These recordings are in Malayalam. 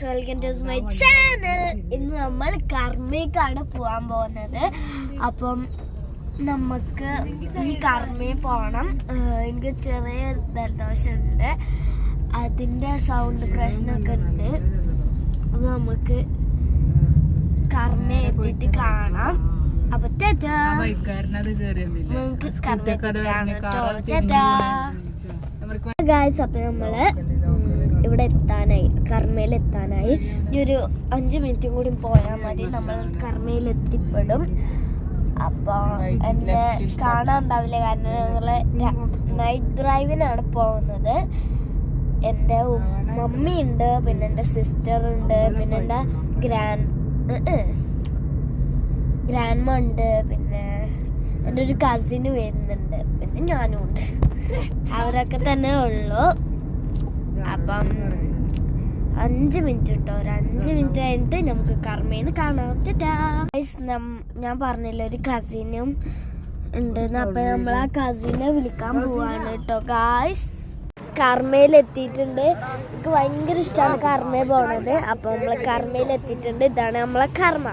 Welcome to my channel. ഇന്ന് നമ്മൾ കർമ്മയ്ക്കാണ് പോകാൻ പോകുന്നത്. അപ്പം നമുക്ക് ഇനി കർമ്മയിൽ പോകണം. എനിക്ക് ചെറിയ ജലദോഷമുണ്ട്, അതിൻ്റെ സൗണ്ട് പ്രശ്നമൊക്കെ ഉണ്ട്. അപ്പം നമുക്ക് കർമ്മ എത്തിയിട്ട് കാണാം. അപ്പൊ നമുക്ക് ഗായ്സ്, അപ്പൊ നമ്മള് ഇവിടെ എത്താനായി, കർമ്മയിൽ എത്താനായി. ഈ ഒരു 5 മിനിറ്റും കൂടി പോയാൽ മതി, നമ്മൾ കർമ്മയിൽ എത്തിപ്പെടും. അപ്പൊ എന്നെ കാണാൻ ഉണ്ടാവില്ല, കാരണം ഞങ്ങള് നൈറ്റ് ഡ്രൈവിനാണ് പോകുന്നത്. എൻ്റെ മമ്മി ഉണ്ട്, പിന്നെ എൻ്റെ സിസ്റ്റർ ഉണ്ട്, പിന്നെ എൻ്റെ ഗ്രാൻഡ്മ ഉണ്ട്, പിന്നെ എൻ്റെ ഒരു കസിന് വരുന്നുണ്ട്, പിന്നെ ഞാനും ഉണ്ട്. അവരൊക്കെ തന്നെ ഉള്ളു. അപ്പം 5 മിനിറ്റ് കിട്ടോ, ഒരു 5 മിനിറ്റ് കഴിഞ്ഞിട്ട് നമുക്ക് കർമ്മയിൽ കാണാം. ഞാൻ പറഞ്ഞില്ല, ഒരു കസിനും ഉണ്ടെന്ന്. അപ്പൊ നമ്മൾ ആ കസിനെ വിളിക്കാൻ പോവാണ് കേട്ടോ ഗായ്സ്. കർമ്മയിൽ എത്തിയിട്ടുണ്ട്. എനിക്ക് ഭയങ്കര ഇഷ്ടമാണ് കർമ്മയിൽ പോണത്. അപ്പൊ നമ്മള് കർമ്മയിൽ എത്തിയിട്ടുണ്ട്. ഇതാണ് നമ്മളെ കർമ്മ.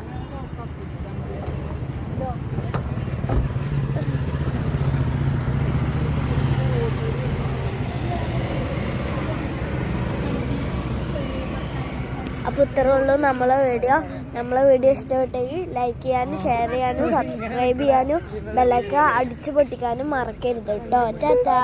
അപ്പോൾ ഇത്രേ ഉള്ളൂ നമ്മളെ വീഡിയോ ഇഷ്ടപ്പെട്ടെങ്കിൽ ലൈക്ക് ചെയ്യാനും ഷെയർ ചെയ്യാനും സബ്സ്ക്രൈബ് ചെയ്യാനും ബെല്ലൈക്കൺ അടിച്ചു പൊട്ടിക്കാനും മറക്കരുത് കേട്ടോ. ടാറ്റാ.